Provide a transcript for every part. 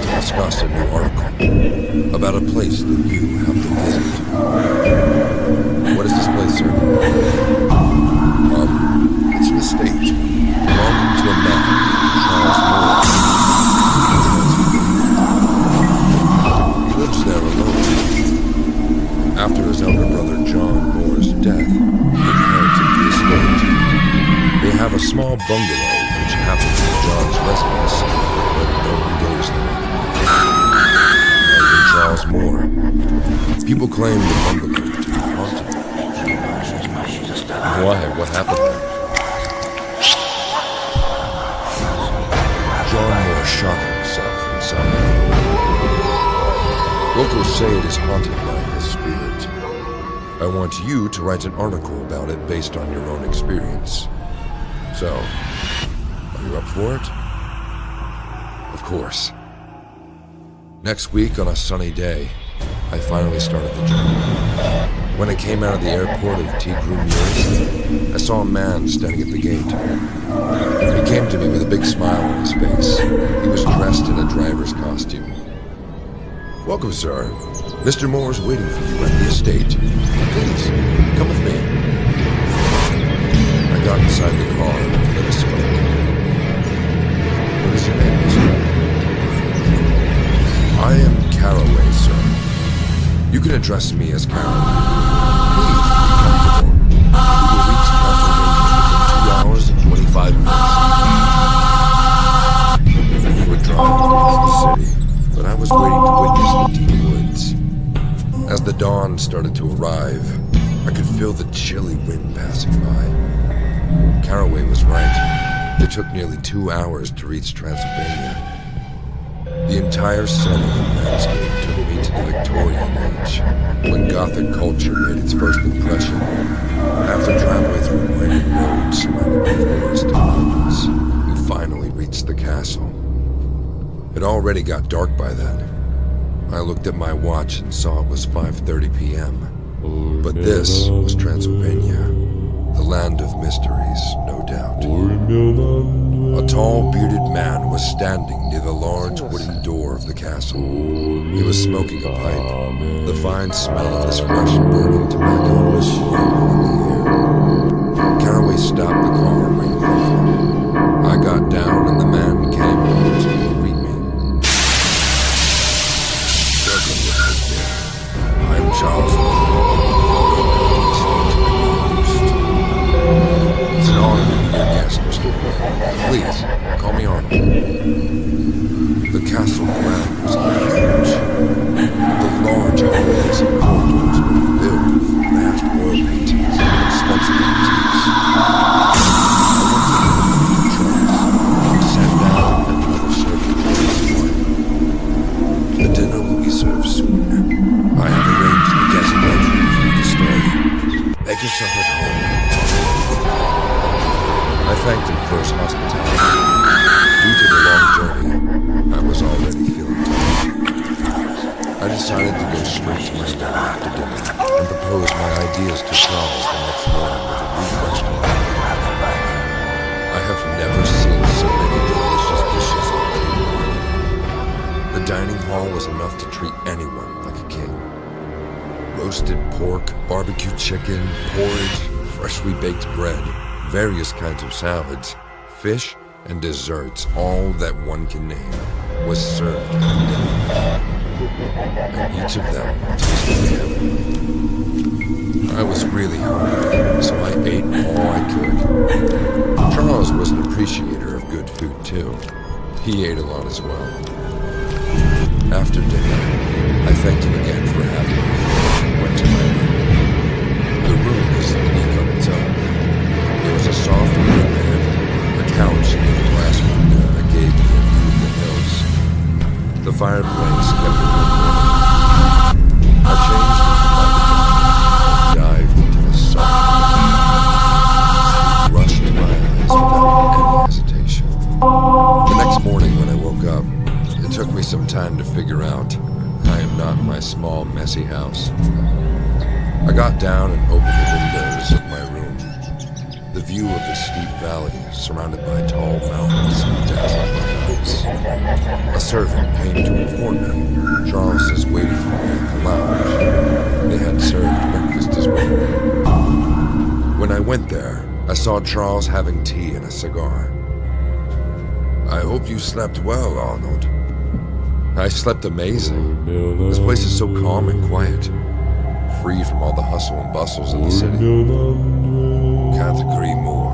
to discuss a new article about a place that you have to visit. What is this place, sir? It's an estate belonging to a man named Charles Moore. He lives there alone. After his elder brother John Moore's death, he inherited the estate. They have a small bungalow which happens to be John's residence, but no one goes there. Not even Charles Moore. People claim the bungalow to be haunted. Why? What happened there? John Moore shot himself inside that bungalow. Locals say it is haunted by his spirit. I want you to write an article about it based on your own experience. So, are you up for it? Of course. Next week, on a sunny day, I finally started the journey. When I came out of the airport of Myuu, I saw a man standing at the gate. He came to me with a big smile on his face. He was dressed in a driver's costume. Welcome, sir. Mr. Moore's waiting for you at the estate. Please, come with me. I got inside the car and lit a smoke. What is your name, mister? I am Caraway, sir. You can address me as Caraway. Please be comfortable. We will reach California within 2 hours and 25 minutes. We were driving towards the city, but I was waiting to witness the deep woods. As the dawn started to arrive, I could feel the chilly wind passing by. Caraway was right. It took nearly 2 hours to reach Transylvania. The entire setting and landscape took me to the Victorian age, when Gothic culture made its first impression. After traveling through winding roads surrounded by forest and mountains, we finally reached the castle. It already got dark by then. I looked at my watch and saw it was 5:30 p.m. But this was Transylvania, the land of mysteries, no doubt. A tall, bearded man was standing near the large wooden door of the castle. He was smoking a pipe. The fine smell of his fresh burning tobacco was swirling in the air. Caraway stopped the car right in front of him. I got down and the man came towards me to greet me. Welcome, Mr. Smith. I'm Charles Moore. It's an honor to be your guest, Mr. Moore. Please, call me Arnold. The castle ground was huge. The large hallways and corridors were filled with vast wall paintings and expensive antiques. I went to the trunks and sat down and another servant joined us. The dinner will be served soon. I have arranged the guest bedroom for you to stay. Make yourself at home. I thanked him for his hospitality. Due to the long journey, I was already feeling tired. I decided to go straight to my room after dinner and propose my ideas to Charles the next morning with a refreshed mind. I have never seen so many delicious dishes on the table. The dining hall was enough to treat anyone like a king. Roasted pork, barbecue chicken, porridge, freshly baked bread, various kinds of salads, fish, and desserts, all that one can name, was served at dinner. And each of them tasted heavenly. I was really hungry, so I ate all I could. Charles was an appreciator of good food, too. He ate a lot as well. After dinner, I thanked him again for having me and went to my room. The room was unique on its own. There was a soft wood bed, a couch near the glass window that gave me a view of the hills. The fireplace kept it warm. I changed into my pajamas and dived into the soft sleep rushed to my eyes without any hesitation. The next morning when I woke up, it took me some time to figure out I am not in my small, messy house. I got down and opened the windows of my room. The The view of the steep valley, surrounded by tall mountains, dazzled my eyes. A servant came to inform me Charles is waiting for me in the lounge. They had served breakfast as well. When I went there, I saw Charles having tea and a cigar. I hope you slept well, Arnold. I slept amazing. This place is so calm and quiet, free from all the hustle and bustles of the city. Can't agree more.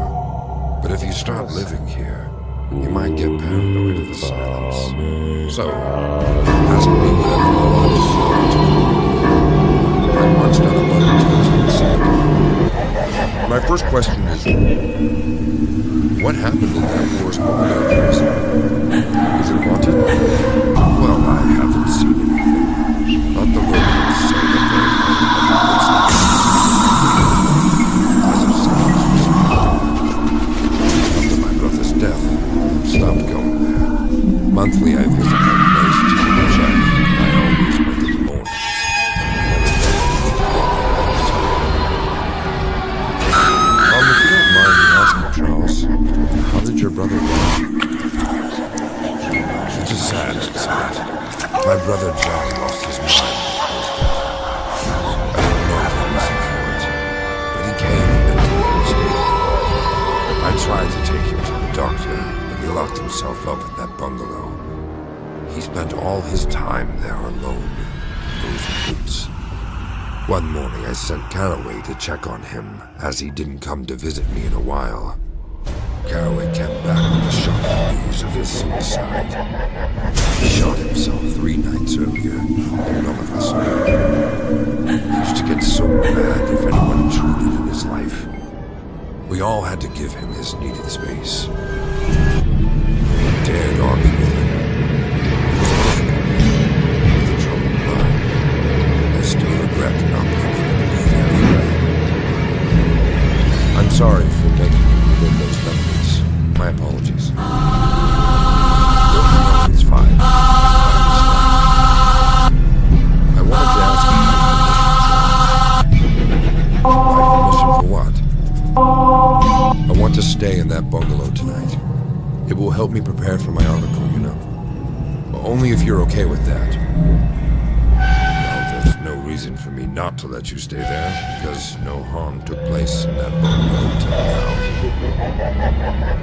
But if you start living here, you might get paranoid of the silence. So, ask me whatever you want to. I munched on a buttered toast and said, my first question is, what happened in that Moore's Holiday place? Is it haunted? Well, I haven't seen anything. But the locals say that they've heard heavy footsteps. As of sounds was after my brother's death, I stopped going there. Monthly, I visit that place to keep a check. I always went in the mornings. Never felt the need to go there after supper. If you don't mind me asking, Charles, how did your brother die? It's a sad accident. My brother John lost his mind after his death. I don't know the reason for it, but he came mentally unstable. I tried to take him to the doctor, but he locked himself up in that bungalow. He spent all his time there alone in those woods. One morning I sent Caraway to check on him, as he didn't come to visit me in a while. Caraway came back with the shocking news of his suicide. He shot himself 3 nights earlier, and none of us knew. He used to get so mad if anyone intruded in his life. We all had to give him his needed space. We dared argue with him. He was a difficult man, with a troubled mind. I still regret not being able to be there for him. I'm sorry for making you relive those memories. My apologies. No, it's fine. I understand. I wanted to ask you for permission, Charles. My permission for what? I want to stay in that bungalow tonight. It will help me prepare for my article, you know. Only if you're okay with that. Well, there's no reason for me not to let you stay there, because no harm took place in that bungalow till now.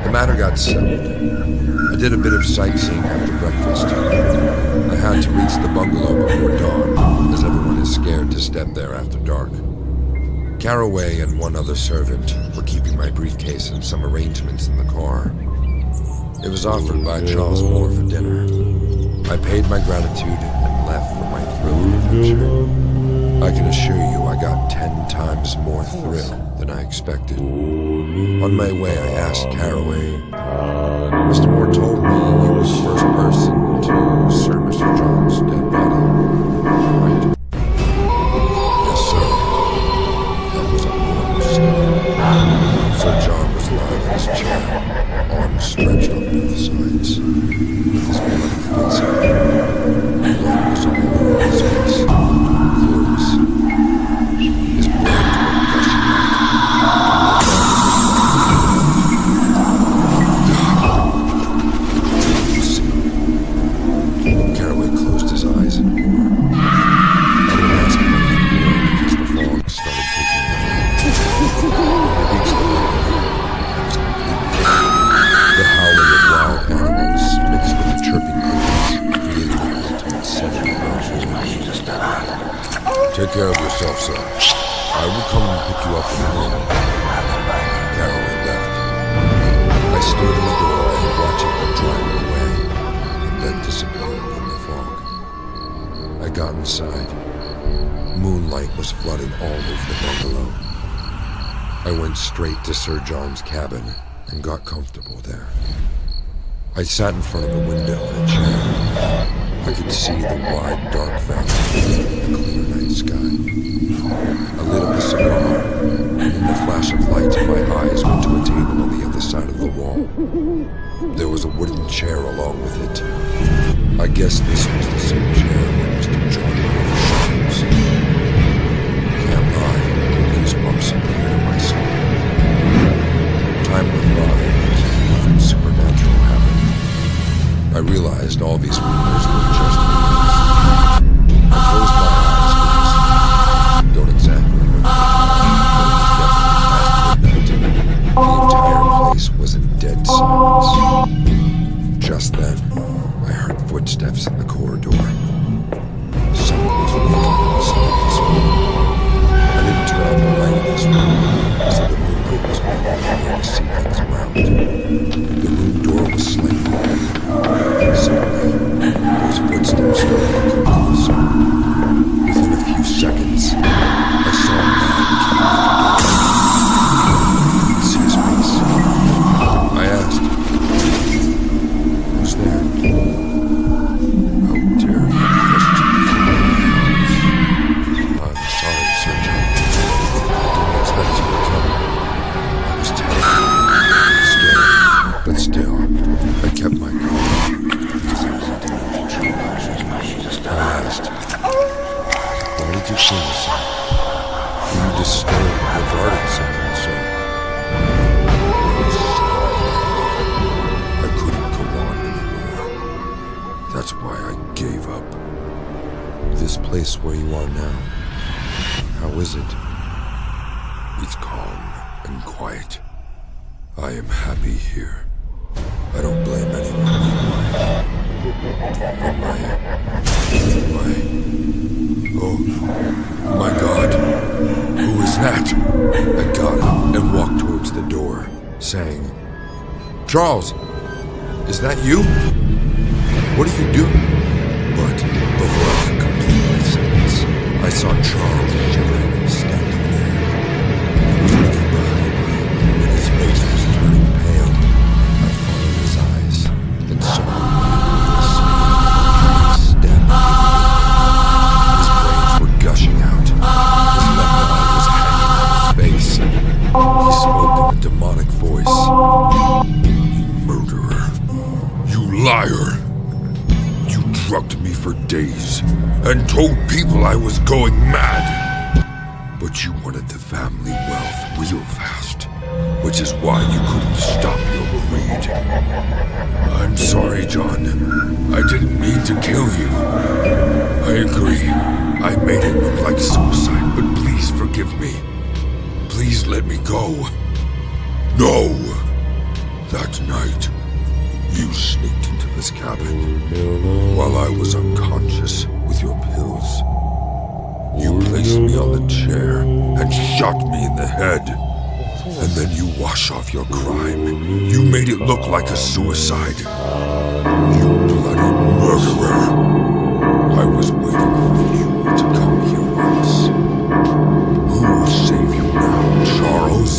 The matter got settled. I did a bit of sightseeing after breakfast. I had to reach the bungalow before dawn, as everyone is scared to step there after dark. Caraway and one other servant were keeping my briefcase and some arrangements in the car. It was offered by Charles Moore for dinner. I paid my gratitude and left for my thrilling adventure. I can assure you I got 10 times more thrill than I expected. On my way, I asked Caraway, Mr. Moore told me you were the first person to Sir Mr. John's dead body, right? Yes, sir. That was a horrible scene. Sir John was lying in his chair, arms stretched on both sides, with his bloody face out. Blood was all over his face, clothes. His brains were gushing out. Caraway closed his eyes in horror. I didn't ask him anything more because the fog started taking over. When we reached the bungalow, I was completely lost. The howling of wild animals mixed with the chirping crickets created an ultimate setting for our horror. Take care of yourself, sir. I will come and pick you up in the morning. Caraway left. I stood in the doorway watching him driving away, and then disappearing in the fog. I got inside. Moonlight was flooding all over the bungalow. I went straight to Sir John's cabin and got comfortable there. I sat in front of a window in a chair. I could see the wide, dark valley and the clear night sky. I lit up a cigar, and in the flash of light, my eyes went to a table on the other side of the wall. There was a wooden chair along with it. I guess this was the same chair where Mr. John Moore shot himself. Can't lie, the goosebumps appeared in my skin. realized all these rumors were just rumors. I closed my eyes because don't exactly remember the time, but it was definitely past midnight. The entire place was in dead silence. Just then, I heard footsteps in the corridor. Someone was walking outside this room. I didn't turn on the light in this room, so the moonlight was making me able to see things around. The room door was slightly open. Suddenly, those footsteps started to come closer. Within a few seconds, I saw a man come near the door. I couldn't see his face. I asked, "Who's there?" "How dare you question me?" "I'm sorry, Sir John. I didn't expect you to come. I was terrified, scared, but still, I kept my calm because I wanted to know the truth." I asked, "Why did you kill yourself? Were you disturbed regarding something so?" I couldn't go on anymore. That's why I gave up. This place where you are now, how is it? It's calm and quiet. I am happy here. I don't blame anyone for my... Oh, my God. Who is that? I got up and walked towards the door, saying, "Charles, is that you? What are you doing?" But before I could complete my sentence, I saw Charles shivering, standing there. He was looking behind me, and his face was turning pale. I followed his eyes and saw him standing there. His brains were gushing out. His left eye was hanging on his face. He spoke in a demonic voice. "You murderer. You liar. You drugged me for days and told people I was going mad. But you wanted the family wealth real fast, which is why you couldn't stop your greed. I'm sorry, John. I didn't mean to kill you. I agree. I made it look like suicide, but please forgive me. Please let me go." "No! That night, you sneaked into this cabin while I was unconscious with your pills. You placed me on the chair and shot me in the head. And then you wash off your crime. You made it look like a suicide. You bloody murderer. I was waiting for you to come here once. Who will save you now, Charles?"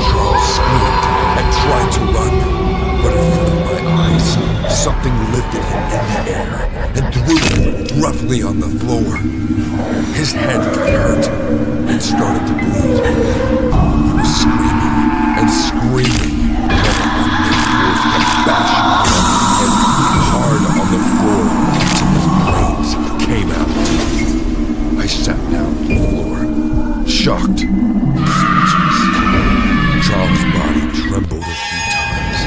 Charles screamed and tried to run, but in front of my eyes, something lifted him in the air and threw him roughly on the floor. His head got hurt and started to bleed. He was screaming and screaming, while the unknown force kept bashing him and hard on the floor until his brains came out. I sat down on the floor, shocked and speechless. Charles' body trembled a few times.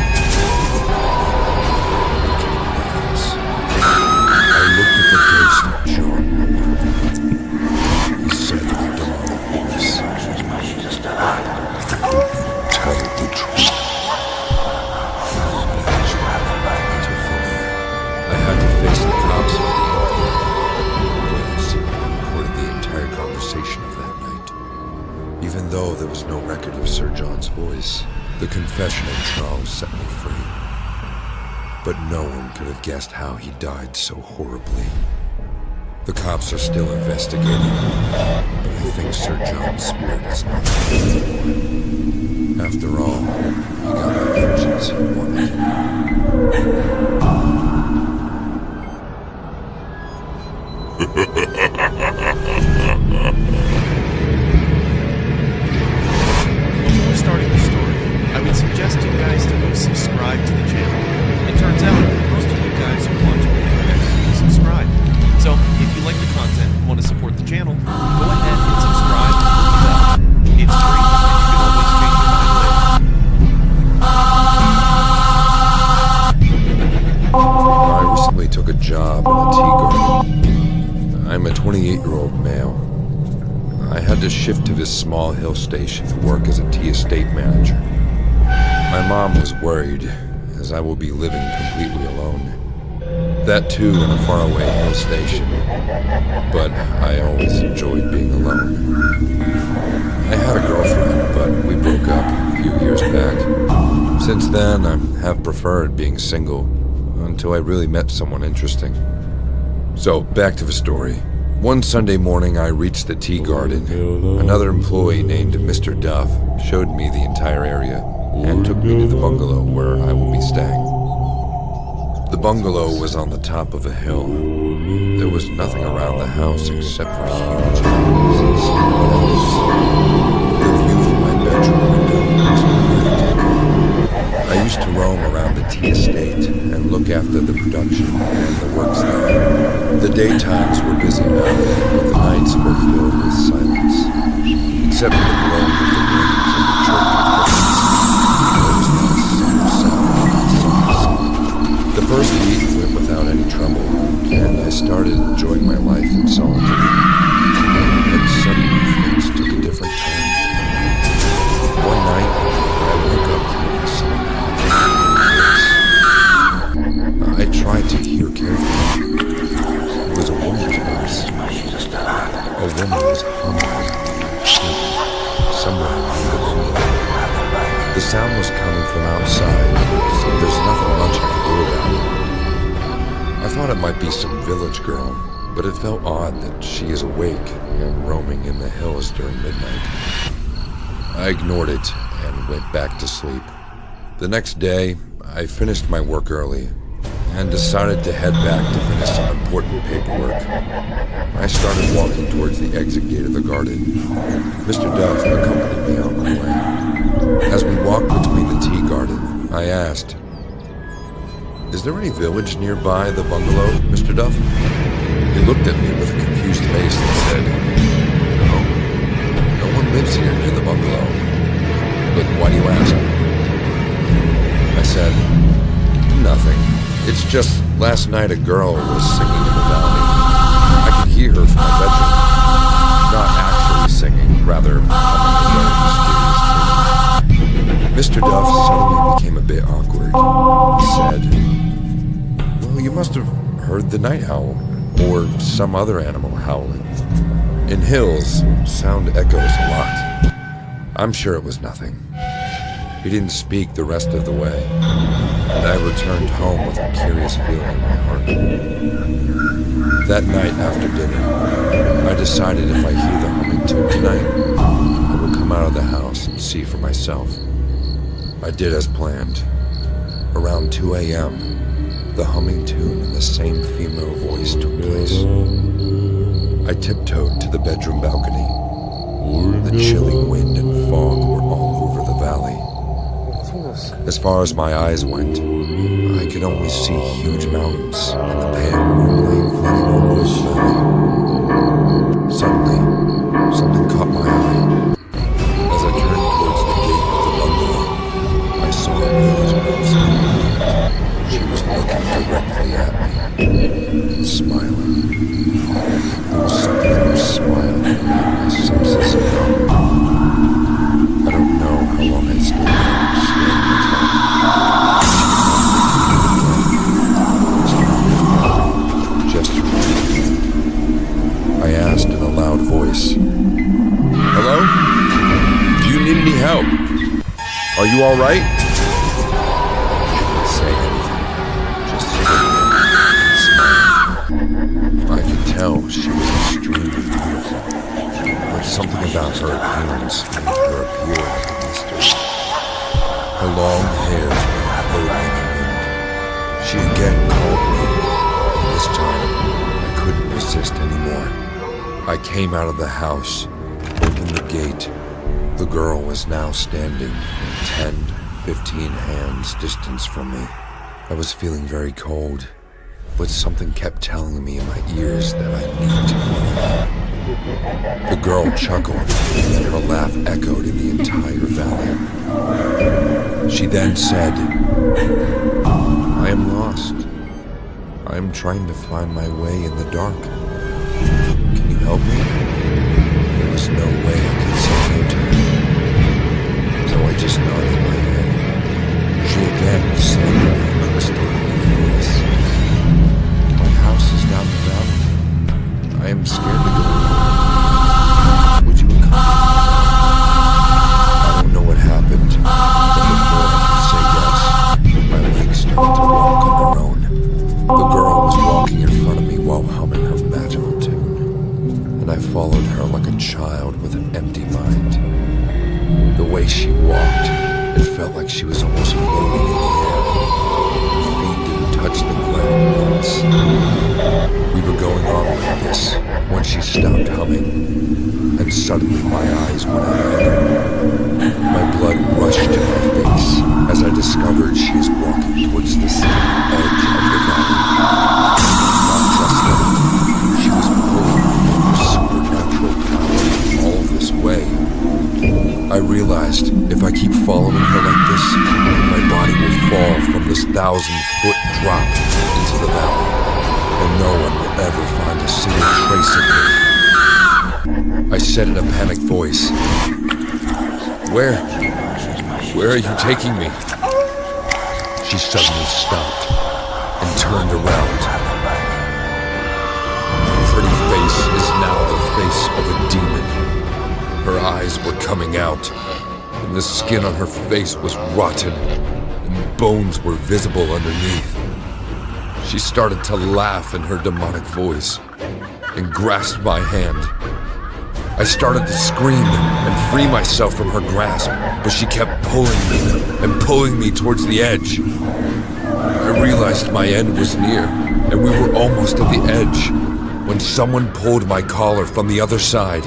I looked at the ghost of John. He said in a demonic voice, "Tell the truth." I had to face the cops for the recorded the entire conversation of that night. Even though there was no record of Sir John's voice, the confession of Charles set me free. But no one could have guessed how he died so horribly. The cops are still investigating, but I think Sir John's spirit is not there anymore. After all, he got the vengeance he wanted. Before starting the story, I would suggest you guys to go subscribe to the channel. It turns out most of you guys who watch me actually subscribe. So if you like the content and want to support the channel, go ahead and subscribe and click the bell. It's free, and you can always change your mind later. 28-year-old male. I had to shift to this small hill station to work as a tea estate manager. My mom was worried, as I will be living completely alone. That too in a faraway hill station, but I always enjoyed being alone. I had a girlfriend, but we broke up a few years back. Since then, I have preferred being single, until I really met someone interesting. So, back to the story. One Sunday morning, I reached the tea garden. Another employee named Mr. Duff showed me the entire area and took me to the bungalow where I will be staying. The bungalow was on the top of a hill. There was nothing around the house except for huge mountains and steep valleys. The view from my bedroom window was breathtaking. I used to roam around the tea estate and look after the production and the works there. The daytimes were busy enough, but the nights were filled with silence. Except for the blowing of the winds and the chirping of crickets, there was not a single sound. The first week went without any trouble, and I started enjoying my life in solitude. Then suddenly things took a different turn. One night, I woke up hearing someone voice. I tried to hear carefully. It was a woman's voice. A woman was humming somewhere around the bungalow. The sound was coming from outside, so there's nothing much I could do about it. I thought it might be some village girl, but it felt odd that she is awake and roaming in the hills during midnight. I ignored it and went back to sleep. The next day, I finished my work early and decided to head back to finish some important paperwork. I started walking towards the exit gate of the garden. Mr. Duff accompanied me on my way. As we walked between the tea garden, I asked, "Is there any village nearby the bungalow, Mr. Duff?" He looked at me with a confused face and said, No one lives here near the bungalow. But why do you ask?" I said, "Nothing. It's just last night a girl was singing in the valley. I could hear her from my bedroom. Not actually singing, rather humming a very mysterious tune." Mr. Duff suddenly became a bit awkward. He said, "Well, you must have heard the night owl, or some other animal howling. In hills, sound echoes a lot. I'm sure it was nothing." He didn't speak the rest of the way, and I returned home with a curious feeling in my heart. That night after dinner, I decided if I hear the humming tune tonight, I will come out of the house and see for myself. I did as planned. Around 2 a.m., the humming tune in the same female voice took place. I tiptoed to the bedroom balcony. The chilling wind and fog were all over the valley. As far as my eyes went, I could only see huge mountains and the pale moonlight flooding over the valley. Suddenly, something caught my eye. As I turned towards the gate of the bungalow, I saw a village girl standing there. She was looking directly at me and smiling. There was something in her smile that made my senses numb. I don't know how long I stood there, staring at her. Gesturing with my hand. I asked in a loud voice, "Hello? Do you need any help? Are you all right?" She didn't say anything, just stood there and smiled. I could tell she was extremely beautiful, but something about her appearance made her appear like a mystery. Her long hairs were floating in the wind. She again called me, and this time I couldn't resist anymore. I came out of the house, opened the gate. The girl was now standing in 10, 15 hands distance from me. I was feeling very cold, but something kept telling me in my ears that I needed to follow. The girl chuckled, and her laugh echoed in the entire valley. She then said, "I am lost. I am trying to find my way in the dark. Can you help me? There was no way I could say no to her. So I just nodded my head. She again said in a crystal clear voice, "My house is down the valley. I am scared to go alone. Would you accompany me?" I don't know what happened, but before I could say yes, my legs started to walk on their own. The girl was walking in front of me while humming her magical tune, and I followed her like a child with an empty mind. The way she walked, it felt like she was almost floating in the air. Her feet didn't touch the ground once. We were going on like this when she stopped humming, and suddenly my eyes went red. My blood rushed to my face as I discovered she is walking towards the steep edge of the valley. Not just that, she was pulling me with her supernatural power all this way. I realized if I keep following her like this, my body will fall from this 1,000-foot drop into the valley, and no one will ever find a single trace of me. I said in a panicked voice, Where are you taking me?" She suddenly stopped and turned around. Her pretty face is now the face of a demon. Her eyes were coming out, and the skin on her face was rotten, and bones were visible underneath. She started to laugh in her demonic voice and grasped my hand. I started to scream and free myself from her grasp, but she kept pulling me and pulling me towards the edge. I realized my end was near, and we were almost at the edge, when someone pulled my collar from the other side.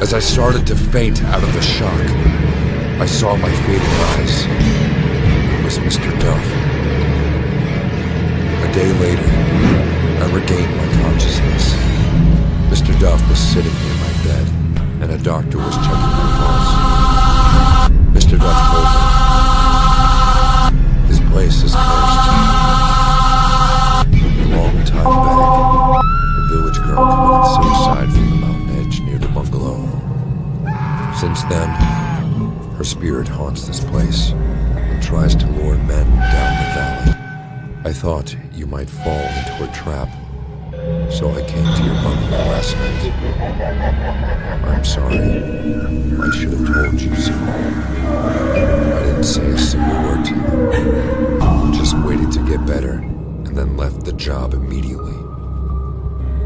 As I started to faint out of the shock, I saw my fading eyes. It was Mr. Duff. A day later, I regained my consciousness. Mr. Duff was sitting near my bed, and a doctor was checking my pulse. Mr. Duff told me, "This place is cursed. A long time back, a village girl committed suicide from the mountain edge near the bungalow. Since then, her spirit haunts this place and tries to lure men down the valley. I thought you might fall into her trap, so I came to your bungalow last night. I'm sorry. I should have told you sooner. I didn't say a single word to you. Just waited to get better and then left the job immediately.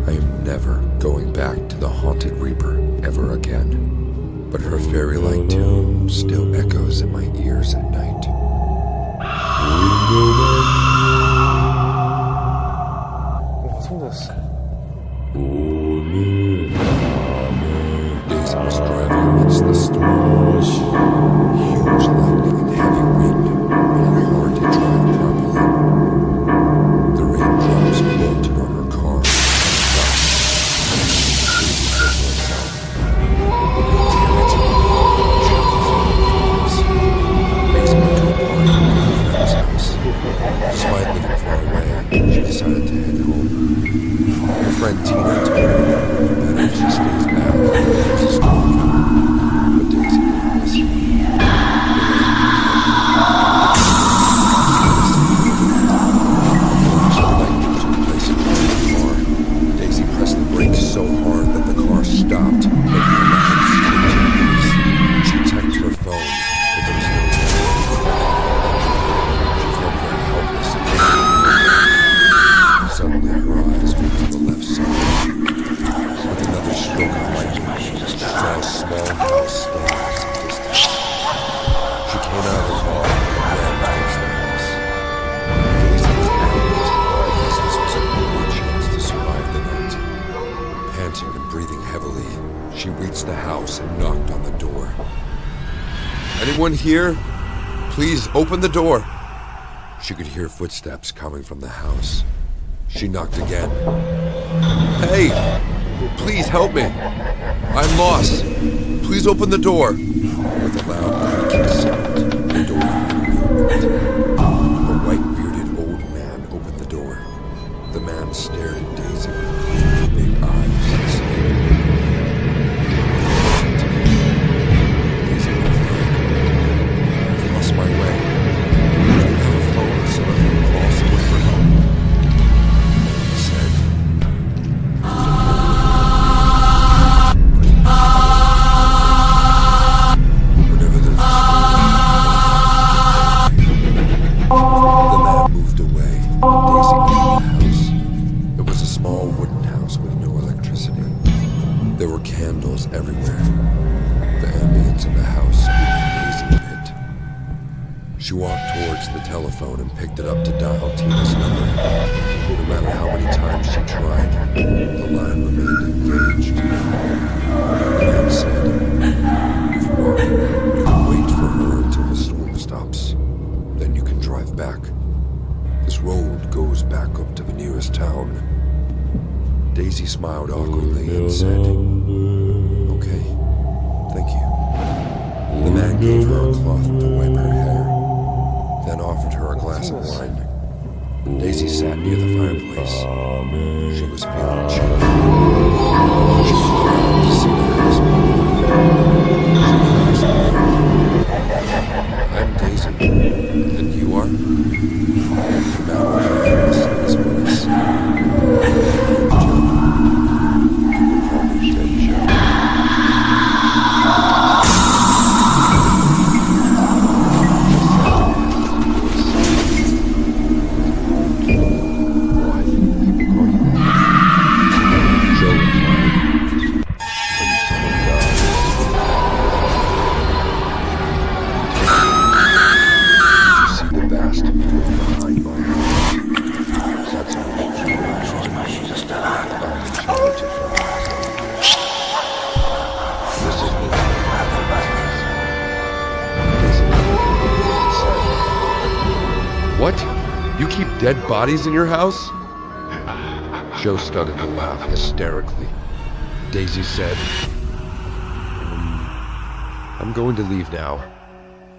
I am never going back to the Haunted Reaper ever again, but her fairy-like tune still echoes in my ears at night." What's all this? Daisy was driving amidst the storm. Huge lightning and heavy wind made it hard to drive properly. The raindrops bolted on her car. Daisy said to herself, "Damn it." Daisy went to a party at her friend's house. Despite living far away, she decided to head home. Her friend Tina told her that it would be better if she stays back. There's a storm coming. But Daisy didn't listen. A flash of lightning took place in front of the car. Daisy pressed the brakes so hard that the car stopped, making a loud screeching noise. She checked her phone, but there was no response. She felt very helpless and suddenly her eyes went to the left side. With another stroke of lightning, she saw a small house standing some distance. She came out of the car and ran towards the house. Daisy was adamant because this was her only chance to survive the night. Panting and breathing heavily, she reached the house and knocked on the door. "Anyone here? Please open the door." She could hear footsteps coming from the house. She knocked again. "Hey! Please help me! I'm lost! Please open the door!" With a loud creaking sound, the door finally opened. A white-bearded old man opened the door. The man stared at Daisy with great big eyes and said, There were candles everywhere. The ambience of the house spooked Daisy a bit. She walked towards the telephone and picked it up to dial Tina's number. No matter how many times she tried, the line remained engaged. The man said, "If you want, you can wait for her until the storm stops. Then you can drive back. This road goes back up to the nearest town." Daisy smiled awkwardly and said, "Okay, thank you." The man gave her a cloth to wipe her hair, then offered her a glass of wine. Daisy sat near the fireplace. She was feeling chilly. She was glad to see the husband. She asked, "I'm Daisy, and you are?" The man began to see his voice. What? You keep dead bodies in your house? Joe started to laugh hysterically. Daisy said, I'm going to leave now.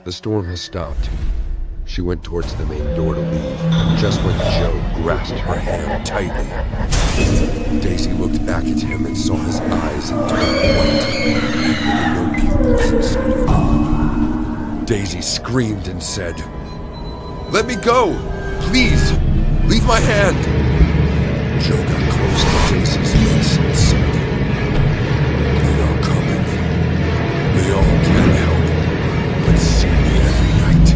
The storm has stopped. She went towards the main door to leave, just when Joe grasped her hand tightly. Daisy looked back at him and saw his eyes had turned white. There were no pupils inside of them. Daisy screamed and said, "Let me go! Please! Leave my hand!" Joe got close to Daisy's face and said, "They are coming. They all can't help but see me every night.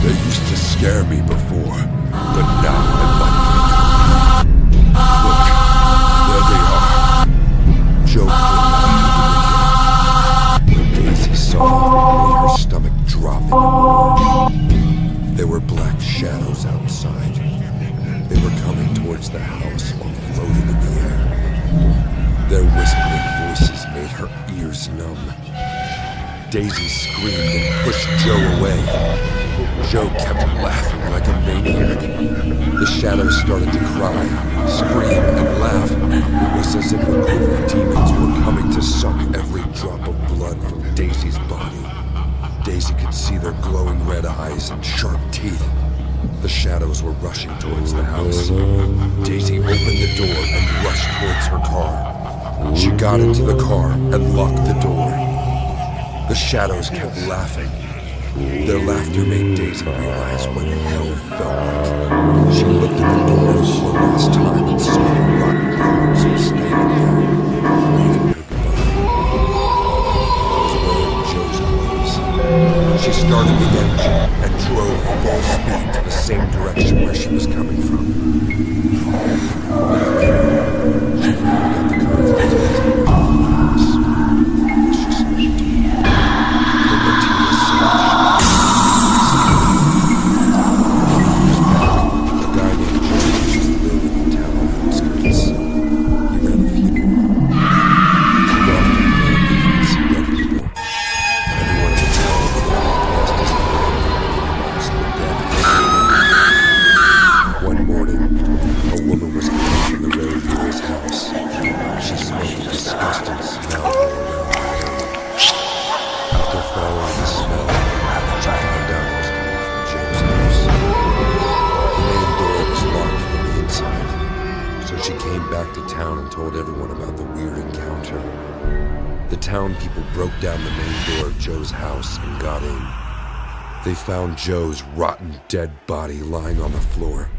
They used to scare me before, but now I like them. Look, there they are." Joe climbed out the window. When Daisy saw them, it made her stomach drop into war. There were black shadows outside. They were coming towards the house while floating in the air. Their whispering voices made her ears numb. Daisy screamed and pushed Joe away. Joe kept laughing like a maniac. The shadows started to cry, scream, and laugh. It was as if a group of demons were coming to suck every drop of blood from Daisy's body. Daisy could see their glowing red eyes and sharp teeth. The shadows were rushing towards the house. Daisy opened the door and rushed towards her car. She got into the car and locked the door. The shadows kept laughing. Their laughter made Daisy realize what hell felt like. She looked at the door for the last time and saw the rotten corpses standing there, waving her goodbye. Joe's clothes. She started the engine and drove full speed to the same direction where she was coming from. A week later, she finally got the courage to take Tina out of the house. She slept. But what Tina said, a guy named Joe used to live in the town outskirts. He ran a funeral. He often claimed he could see dead people. Everyone in the town lost his mind amongst the dead. One morning, a woman was coming from the road near his house. She smelled a disgusting smell all around the area. After following the smell, she found out it was coming from Joe's house. The main door was locked from the inside, so she came back to town and told everyone about the weird encounter. The town people broke down the main door of Joe's house and got in. They found Joe's rotten dead body lying on the floor.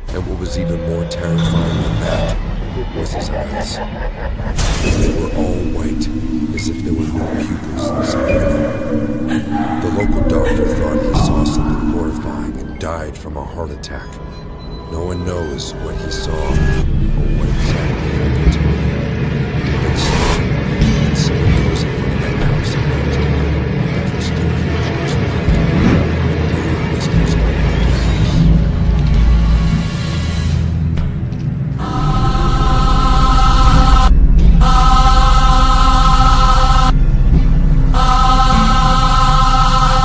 And what was even more terrifying than that was his eyes. They were all white, as if there were no pupils inside of them. The local doctor thought he saw something horrifying and died from a heart attack. No one knows what he saw or what exactly happened to him.